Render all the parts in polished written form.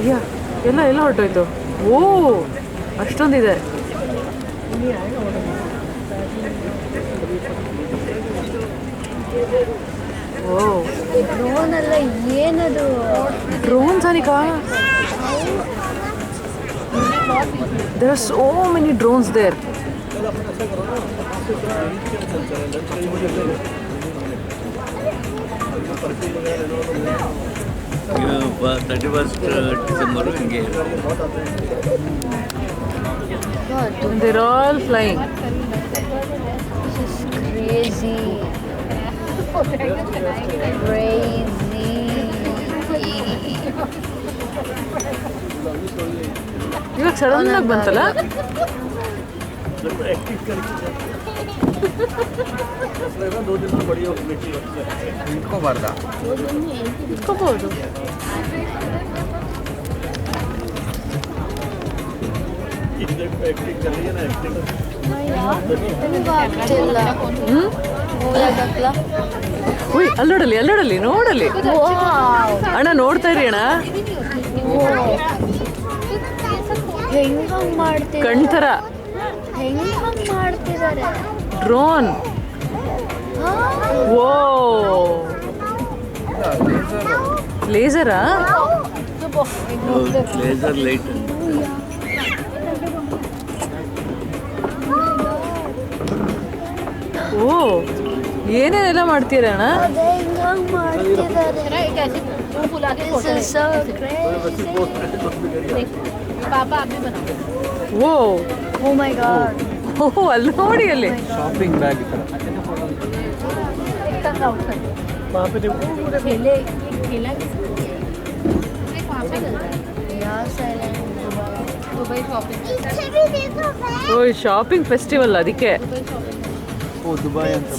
ಅಯ್ಯ ಎಲ್ಲ ಎಲ್ಲ ಹೊರಟೋಯ್ತು. ಓ ಅಷ್ಟೊಂದಿದೆ. ಓ ಡ್ರೋನ್ ಅಲ್ಲ, ಏನದು? Drone Sanika. There are so many drones there. December ಹಿಂಗೆ. And they're all flying. This is crazy. Crazy. ಇವಾಗ ಸಡನ್ ಆಗಿ ಬಂತಲ್ಲ. ಇಟ್ಕೋಬಾರ್ದ? ಇಟ್ಕೋಬಹುದು. ಉಯ್ ಅಲ್ಲೋಡಲಿ ಅಲ್ಲೋಡಲಿ ನೋಡಲಿ. ಅಣ್ಣ ನೋಡ್ತಾ ಇರಿ ಅಣ್ಣ. ಹೆಂಗ್ ಮಾಡ್ತಿದ್ದಾರೆ? ಕಣ್ತರ ಹೆಂಗ್ ಮಾಡ್ತಿದ್ದಾರೆ? ಡ್ರೋನ್. ಓ ಲೇಸರಾ? Laser light. ಓ ಏನೇನೆಲ್ಲ ಮಾಡ್ತೀರ ಅಣ್ಣ? ಹೆಂಗ್ ಮಾಡ್ತಿದ್ದಾರೆ? This is so crazy. O Oh my god. ಓಹೋ ಅಲ್ಲಿ ನೋಡಿ ಅಲ್ಲಿ. ಶಾಪಿಂಗ್ ಬ್ಯಾಗ್ ಈ ಥರ. ಓ ಶಾಪಿಂಗ್ ಫೆಸ್ಟಿವಲ್ ಅದಕ್ಕೆ. ಓ ದುಬೈ ಅಂತ.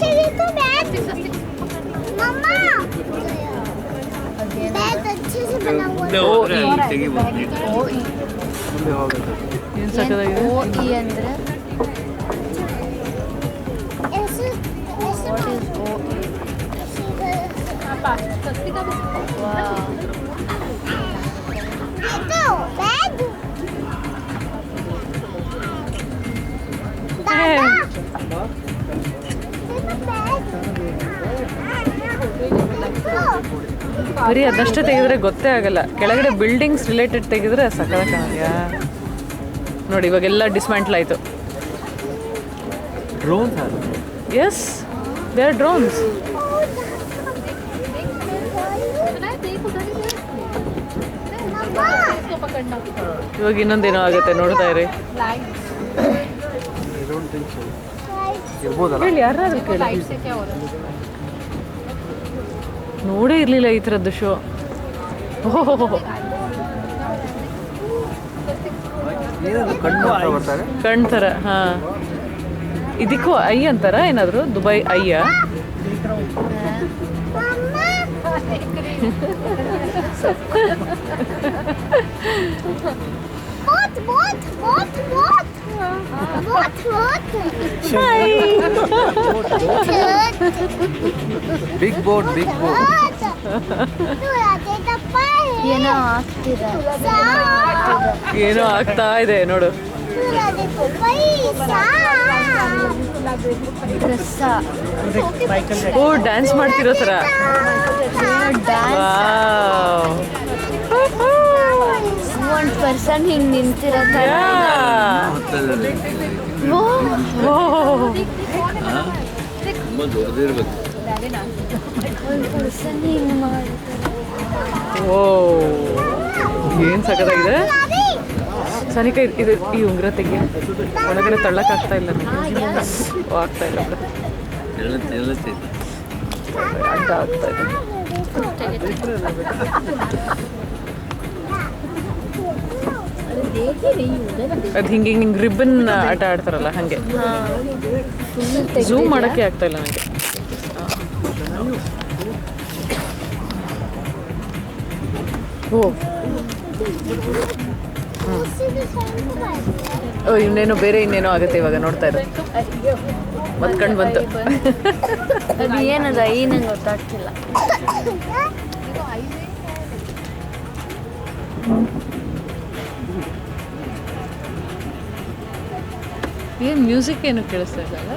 ಮುಂದೆ ಹೋದ್ರೆ ಅಲ್ಲಿ ತೆಗಿಬೋದು. ಮುಂದೆ ಹೋಗುತ್ತೆ. ಏನು ಸಕ್ಕದಾಗಿದೆ. OE ಅಂದ್ರೆ what is OE? Wow. ಬರೀ ಅದಷ್ಟೇ ತೆಗೆದ್ರೆ ಗೊತ್ತೇ ಆಗಲ್ಲ. ಕೆಳಗಡೆ ಬಿಲ್ಡಿಂಗ್ಸ್ ರಿಲೇಟೆಡ್ ತೆಗೆದ್ರೆ ಸಕ್ಕದ ಕಾಣಲ್ಲ. ನೋಡಿ ಇವಾಗೆಲ್ಲ ಡಿಸ್ಮ್ಯಾಂಟಲ್ ಆಯಿತು. ಡ್ರೋನ್ಸ್ ಅದು. Yes they are drones. ಇವಾಗ ಇನ್ನೊಂದೇನೋ ಆಗುತ್ತೆ ನೋಡ್ತಾ ಇರಿ. ಇರ್ಬೋದಲ್ಲ? ಹೇಳಿ ಯಾರಾದ್ರೂ ಕೇಳಿ. ನೋಡೇ ಇರಲಿಲ್ಲ ಈ ಥರದ್ದು ಶೋ. ಓಹೋ ಏನದು ಕಣ್ಣು ಅಂತ ಬರ್ತಾರೆ? ಕಣ್ತರ. ಹಾಂ ಇದಕ್ಕೂ ಐ ಅಂತಾರ ಏನಾದರೂ? ದುಬೈ ಐಯ? Big boat, big boat. ಏನೋ ಆಗ್ತಿದೆ. ಏನೋ ಆಗ್ತಾ ಇದೆ ನೋಡು. ರಸ. ಓ ಡ್ಯಾನ್ಸ್ ಮಾಡ್ತಿರೋ ಥರ. ಒಂದು ಪರ್ಸನ್ ಹಿಂಗೆ ನಿಂತಿರೋ ಥರ. ತುಂಬ ದೊಡ್ಡದಿರ್ಬೇಕು. ಒಂದು ಪರ್ಸನ್ ಹಿಂಗೆ ಮಾಡ್ತಾರೆ. ಓ ಏನು ಸಖತ್ತಾಗಿದೆ. ಸನಿಕ ಇದು ಈ ಉಂಗುರ ತೆಗಿ. ಒಳಗಡೆ ತಳ್ಳಕ್ಕಾಗ್ತಾ ಇಲ್ಲ ನನಗೆ. ಆಗ್ತಾ ಇಲ್ಲ ಬಿಡು. ಅಡ್ಡ ಆಗ್ತಾ ಇದೆ. ಅದು ಹಿಂಗೆ ಹಿಂಗೆ ರಿಬ್ಬನ್ ಆಟ ಆಡ್ತಾರಲ್ಲ ಹಾಗೆ. ಝೂಮ್ ಮಾಡೋಕ್ಕೆ ಆಗ್ತಾ ಇಲ್ಲ ನನಗೆ. ಓ ಓ ಇನ್ನೇನೋ ಬೇರೆ ಇನ್ನೇನೋ ಆಗುತ್ತೆ ಇವಾಗ ನೋಡ್ತಾ ಇರೋದು. ಮತ್ತೆ ಕಣ್ಣು ಬಂತು. ಅದು ಏನದ ಐ ನಂಗೆ ಗೊತ್ತಾಗ್ತಿಲ್ಲ. ಏನು ಮ್ಯೂಸಿಕ್ ಏನು ಕೇಳಿಸ್ತಾ ಇದ್ದಲ್ಲ.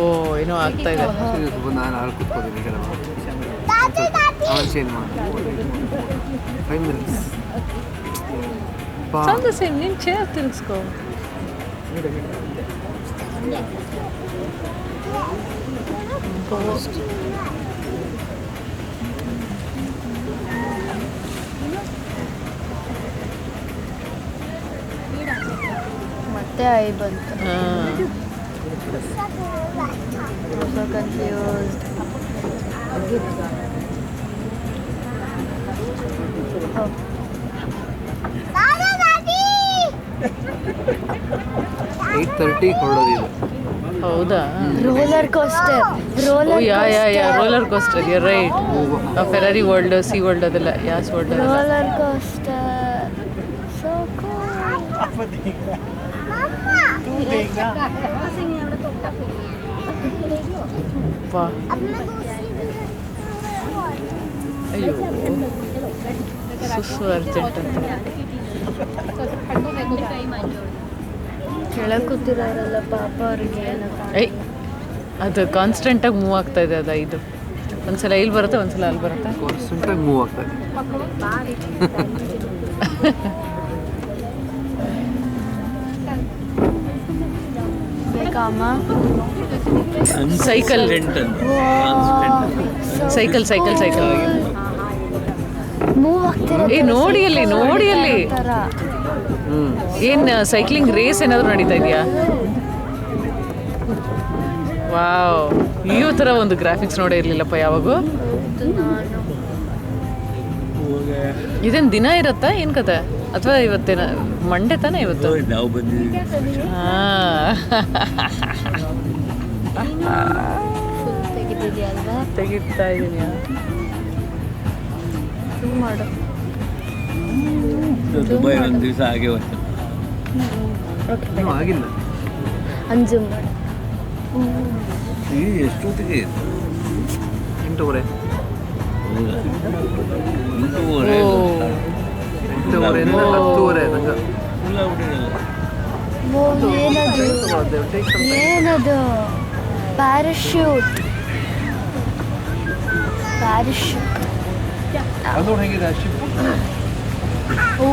ಓ ಏನೋ ಆಗ್ತಾ ಇದೆ. ನಾನು ಅಲ್ಲಿ ಕೂತ್ಕೋತೀನಿ ಕೆಲವು ಅವನು ಚೇಂಜ್ ಮಾಡಿ 5 minutes. ಸಂದ ಸೇಮ್ ನೀನು ಚೇರ್ ತಿರುಗಿಸ್ಕೋ. ಮತ್ತೆ ಐ ಬಂತು. ಕನ್ಫ್ಯೂಸ್ಡ್. 8:30 ಹೊರಡೋದಿದೆ. ಹೌದಾ? Roller coaster. Roller coaster you right. Ferrari World, Sea World ಅದೆಲ್ಲ ಯಾಸ್ ವರ್ಲ್ಡ್ ಅದೆಲ್ಲ. Roller coaster so cool. ವಾ ಅಯ್ಯೋ ಸುಸ್ಸು ಅರ್ಜೆಂಟ್ ಅಂತ. ಕೆಳಗೆ ಕೂತಿದಾರಲ್ಲ ಪಾಪ ಅವ್ರಿಗೆ ಏನಪ್ಪ. ಅದು ಕಾನ್ಸ್ಟೆಂಟಾಗಿ ಮೂವ್ ಆಗ್ತಾ ಇದೆ. ಅದು ಇದು ಒಂದ್ಸಲ ಇಲ್ಲಿ ಬರುತ್ತೆ, ಒಂದ್ಸಲ ಅಲ್ಲಿ ಬರುತ್ತೆ. ಕಾನ್ಸ್ಟೆಂಟಾಗಿ ಮೂವ್ ಆಗ್ತದೆ. ಬೇಕಮ್ಮ cycle cycle cycle cycle move ಆಗ್ತಿರೋ ನೋಡಿ ಅಲ್ಲಿ ಏನು ಸೈಕ್ಲಿಂಗ್ ರೇಸ್ ಏನಾದರೂ ನಡೀತಾ ಇದೆಯಾ? ವಾವ್, ಈ ಥರ ಒಂದು ಗ್ರಾಫಿಕ್ಸ್ ನೋಡೇ ಇರಲಿಲ್ಲಪ್ಪ ಯಾವಾಗೂ. ಇದೇನು ದಿನ ಇರತ್ತಾ ಏನು ಕತೆ? ಅಥವಾ ಇವತ್ತೇನ ಮಂಡೇ ತಾನೇ ಇವತ್ತು? ತೆಗಿತಾ ಇದೀನಿ ಮಾಡು. ದುಬೈ ಒಂದು ದಿವಸ ಹಾಗೆ ಹೋಯ್ತು. ಇನ್ನೂ ಆಗಿಲ್ಲ. ಅಂಜು ಮಾಡು. ಈಗ ಎಷ್ಟೊತ್ತಿಗೆ 8:30. 8:30 8:30 10:30 ತನಕ. ಏನದು? ಪ್ಯಾರಾಶೂಟ್. ಅದು ಹೇಗಿದೆ ಶಿಪ್? ಓ